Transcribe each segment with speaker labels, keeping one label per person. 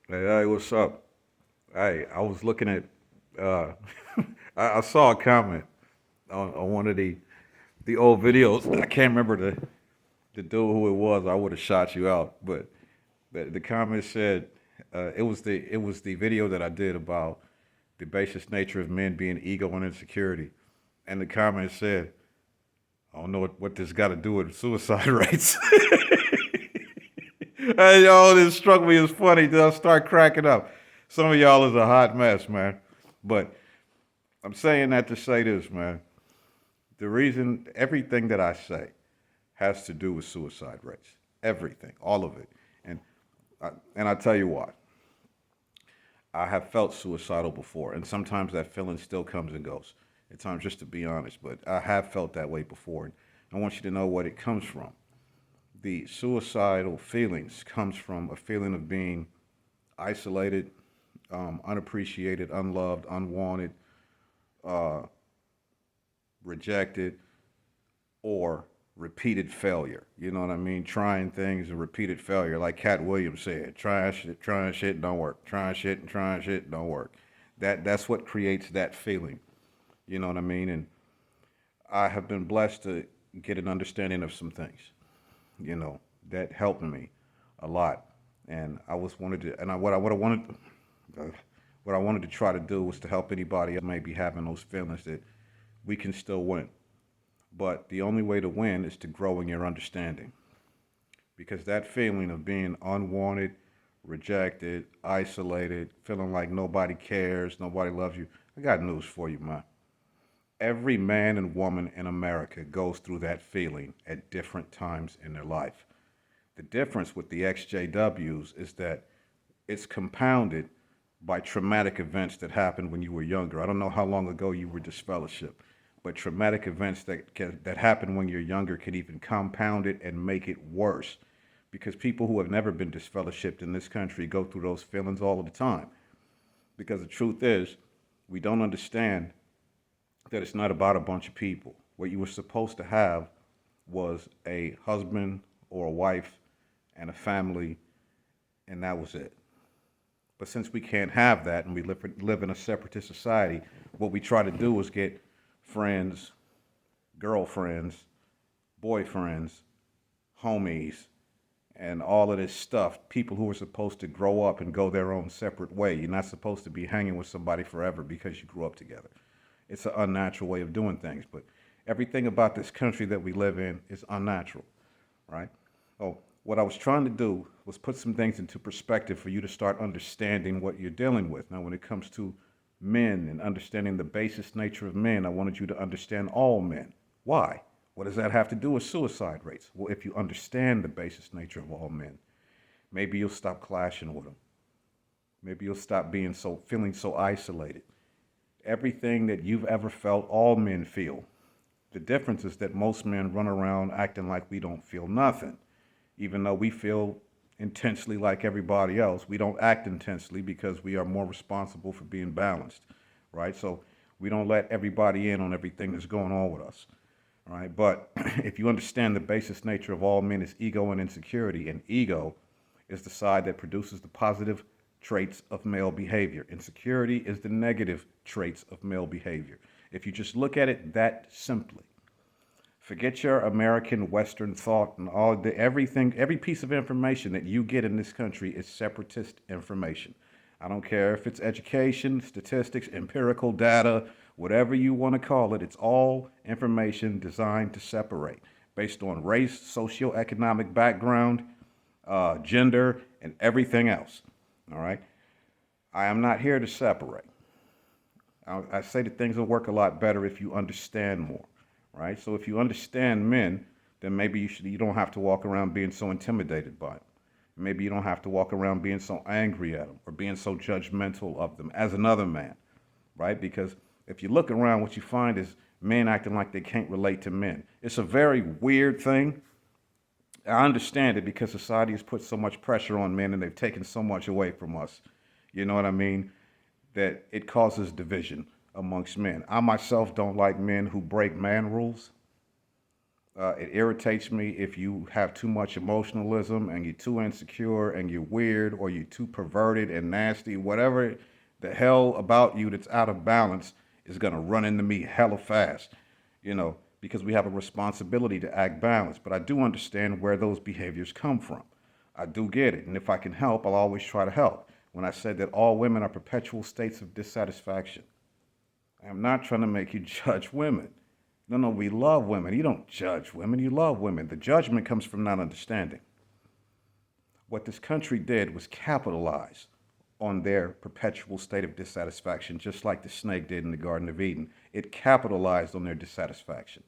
Speaker 1: Hey, what's up? Hey, I was looking at, uh, I saw a comment on one of the old videos. I can't remember the dude who it was. I would have shot you out, but the comment said it was the video that I did about the basis nature of men being ego and insecurity, and the comment said, "I don't know what this got to do with suicide rates." Hey, y'all, this struck me as funny. Then I start cracking up. Some of y'all is a hot mess, man. But I'm saying that to say this, man. The reason everything that I say has to do with suicide rates, everything, all of it, and and I tell you what, I have felt suicidal before, and sometimes that feeling still comes and goes. At times, just to be honest, but I have felt that way before, and I want you to know what it comes from. The suicidal feelings comes from a feeling of being isolated, unappreciated, unloved, unwanted, uh, rejected, or repeated failure. You know what I mean? Trying things and repeated failure, like Cat Williams said, trying shit don't work, trying shit don't work. That's what creates that feeling. You know what I mean? And I have been blessed to get an understanding of some things. You know that helped me a lot, and I was wanted to, and what I wanted. Uh, what I wanted to try to do was to help anybody else may be having those feelings that we can still win. But the only way to win is to grow in your understanding. Because that feeling of being unwanted, rejected, isolated, feeling like nobody cares, nobody loves you, I got news for you, man. Every man and woman in America goes through that feeling at different times in their life. The difference with the XJWs is that it's compounded by traumatic events that happened when you were younger. I don't know how long ago you were disfellowshipped, but traumatic events that happen when you're younger can even compound it and make it worse. Because people who have never been disfellowshipped in this country go through those feelings all of the time. Because the truth is, we don't understand that it's not about a bunch of people. What you were supposed to have was a husband or a wife and a family, and that was it. But since we can't have that and we live in a separatist society, what we try to do is get friends, girlfriends, boyfriends, homies, and all of this stuff. People who are supposed to grow up and go their own separate way. You're not supposed to be hanging with somebody forever because you grew up together. It's an unnatural way of doing things. But everything about this country that we live in is unnatural, right? Oh, what I was trying to do was put some things into perspective for you to start understanding what you're dealing with. Now, when it comes to men and understanding the basis nature of men, I wanted you to understand all men. Why? What does that have to do with suicide rates? Well, if you understand the basis nature of all men, maybe you'll stop clashing with them. Maybe you'll stop being feeling so isolated. Everything that you've ever felt, all men feel. The difference is that most men run around acting like we don't feel nothing. Even though we feel intensely like everybody else, we don't act intensely because we are more responsible for being balanced, right? So we don't let everybody in on everything that's going on with us, right? But if you understand the basis nature of all men is ego and insecurity, and ego is the side that produces the positive traits of male behavior. Insecurity is the negative traits of male behavior. If you just look at it that simply, forget your American Western thought and all the everything, every piece of information that you get in this country is separatist information. I don't care if it's education, statistics, empirical data, whatever you want to call it, it's all information designed to separate based on race, socioeconomic background, gender, and everything else. All right? I am not here to separate. I say that things will work a lot better if you understand more, right? So if you understand men, then maybe you don't have to walk around being so intimidated by them. Maybe you don't have to walk around being so angry at them or being so judgmental of them as another man, right? Because if you look around, what you find is men acting like they can't relate to men. It's a very weird thing. I understand it because society has put so much pressure on men and they've taken so much away from us. You know what I mean? That it causes division amongst men. I myself don't like men who break man rules. It irritates me if you have too much emotionalism and you're too insecure and you're weird or you're too perverted and nasty. Whatever the hell about you that's out of balance is going to run into me hella fast, because we have a responsibility to act balanced. But I do understand where those behaviors come from. I do get it. And if I can help, I'll always try to help. When I said that all women are perpetual states of dissatisfaction, I'm not trying to make you judge women. No, no, we love women. You don't judge women, you love women. The judgment comes from not understanding. What this country did was capitalize on their perpetual state of dissatisfaction, just like the snake did in the Garden of Eden. It capitalized on their dissatisfaction.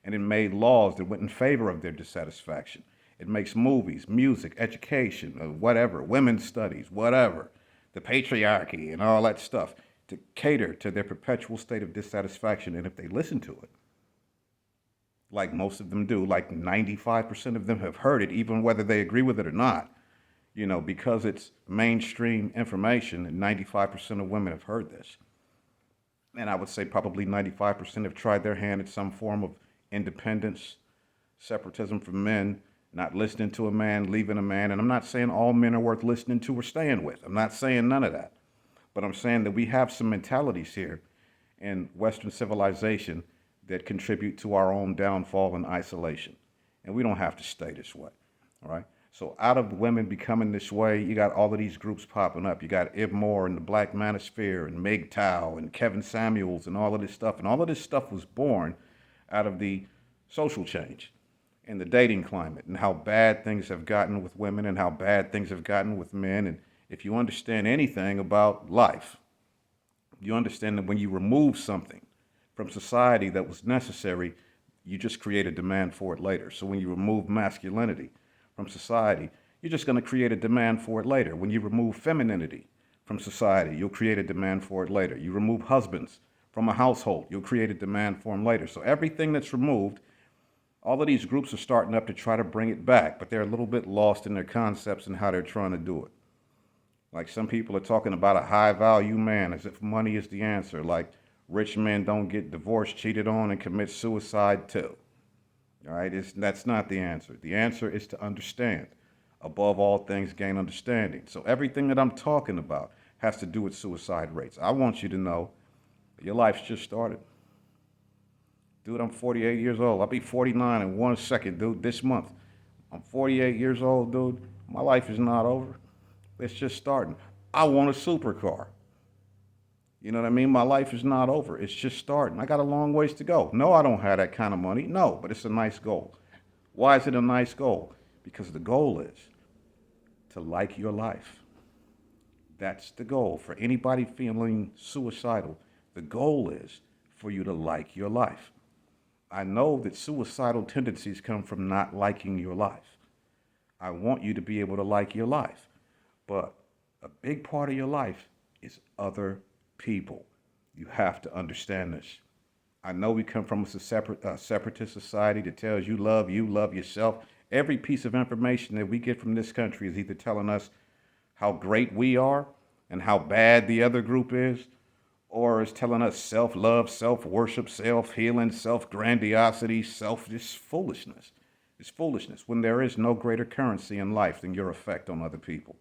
Speaker 1: And it made laws that went in favor of their dissatisfaction. It makes movies, music, education, whatever, women's studies, whatever, the patriarchy and all that stuff to cater to their perpetual state of dissatisfaction. And if they listen to it, like most of them do, like 95% of them have heard it, even whether they agree with it or not, because it's mainstream information, and 95% of women have heard this. And I would say probably 95% have tried their hand at some form of independence, separatism from men, not listening to a man, leaving a man. And I'm not saying all men are worth listening to or staying with. I'm not saying none of that. But I'm saying that we have some mentalities here in Western civilization that contribute to our own downfall and isolation. And we don't have to stay this way, all right? So out of women becoming this way, you got all of these groups popping up. You got Ib Moore and the Black Manosphere and MGTOW and Kevin Samuels and all of this stuff. And all of this stuff was born out of the social change and the dating climate and how bad things have gotten with women and how bad things have gotten with men. And if you understand anything about life, you understand that when you remove something from society that was necessary, you just create a demand for it later. So when you remove masculinity from society, you're just going to create a demand for it later. When you remove femininity from society, you'll create a demand for it later. You remove husbands from a household, you'll create a demand for them later. So everything that's removed, all of these groups are starting up to try to bring it back, but they're a little bit lost in their concepts and how they're trying to do it. Like some people are talking about a high value man as if money is the answer. Like rich men don't get divorced, cheated on, and commit suicide too. All right, that's not the answer. The answer is to understand. Above all things, gain understanding. So everything that I'm talking about has to do with suicide rates. I want you to know that your life's just started. Dude, I'm 48 years old. I'll be 49 in 1 second, dude, this month. I'm 48 years old, dude. My life is not over. It's just starting. I want a supercar. You know what I mean? My life is not over. It's just starting. I got a long ways to go. No, I don't have that kind of money. No, but it's a nice goal. Why is it a nice goal? Because the goal is to like your life. That's the goal. For anybody feeling suicidal, the goal is for you to like your life. I know that suicidal tendencies come from not liking your life. I want you to be able to like your life. But a big part of your life is other people. You have to understand this. I know we come from a separatist society that tells you, love yourself. Every piece of information that we get from this country is either telling us how great we are and how bad the other group is, or is telling us self-love, self-worship, self-healing, self-grandiosity, this foolishness. It's foolishness when there is no greater currency in life than your effect on other people.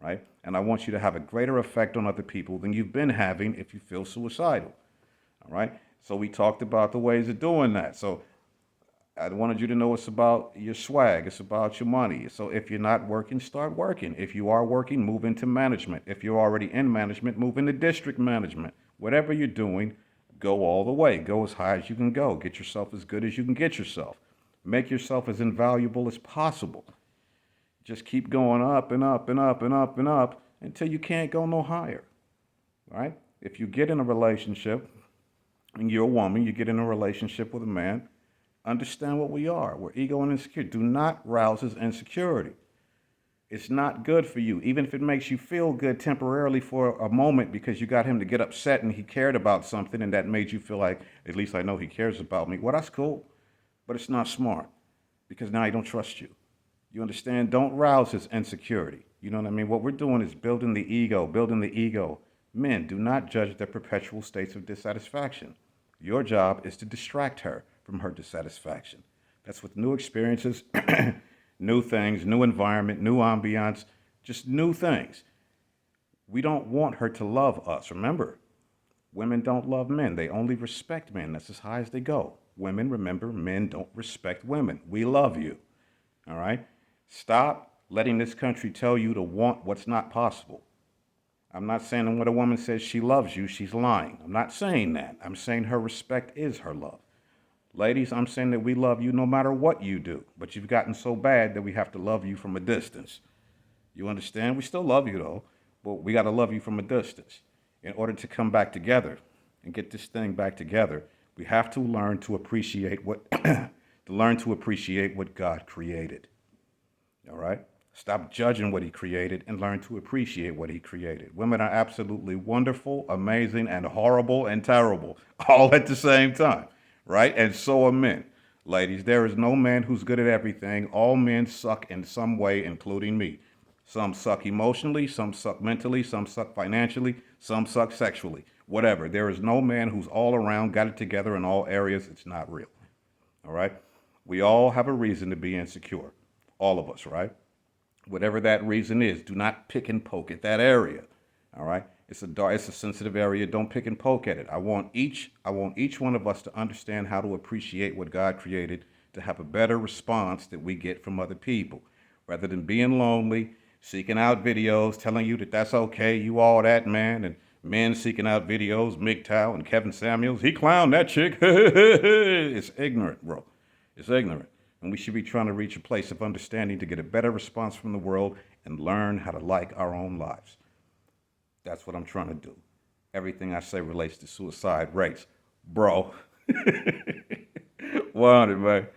Speaker 1: Right? And I want you to have a greater effect on other people than you've been having if you feel suicidal. All right? So we talked about the ways of doing that. So I wanted you to know it's about your swag. It's about your money. So if you're not working, start working. If you are working, move into management. If you're already in management, move into district management. Whatever you're doing, go all the way. Go as high as you can go. Get yourself as good as you can get yourself. Make yourself as invaluable as possible. Just keep going up and up and up and up and up until you can't go no higher, right? If you get in a relationship and you're a woman, you get in a relationship with a man, understand what we are. We're ego and insecure. Do not rouse his insecurity. It's not good for you, even if it makes you feel good temporarily for a moment because you got him to get upset and he cared about something and that made you feel like, at least I know he cares about me. Well, that's cool, but it's not smart because now he don't trust you. You understand? Don't rouse his insecurity. You know what I mean? What we're doing is building the ego. Men, do not judge their perpetual states of dissatisfaction. Your job is to distract her from her dissatisfaction. That's with new experiences, new things, new environment, new ambiance, just new things. We don't want her to love us. Remember, women don't love men. They only respect men. That's as high as they go. Women, remember, men don't respect women. We love you. All right? Stop letting this country tell you to want what's not possible. I'm not saying that when a woman says she loves you, she's lying. I'm not saying that. I'm saying her respect is her love. Ladies, I'm saying that we love you no matter what you do, but you've gotten so bad that we have to love you from a distance. You understand? We still love you though, but we got to love you from a distance. In order to come back together and get this thing back together, we have to learn to appreciate what to learn to appreciate what God created. All right? Stop judging what he created and learn to appreciate what he created. Women are absolutely wonderful, amazing, and horrible and terrible all at the same time, right? And so are men. Ladies, there is no man who's good at everything. All men suck in some way, including me. Some suck emotionally, some suck mentally, some suck financially, some suck sexually. Whatever. There is no man who's all around, got it together in all areas. It's not real. All right? We all have a reason to be insecure. All of us, right? Whatever that reason is, do not pick and poke at that area. All right? It's a sensitive area. Don't pick and poke at it. I want each one of us to understand how to appreciate what God created, to have a better response that we get from other people. Rather than being lonely, seeking out videos, telling you that that's okay, you all that, man, and men seeking out videos, MGTOW and Kevin Samuels, he clowned that chick. It's ignorant, bro. It's ignorant. And we should be trying to reach a place of understanding to get a better response from the world and learn how to like our own lives. That's what I'm trying to do. Everything I say relates to suicide rates. Bro. 100, man.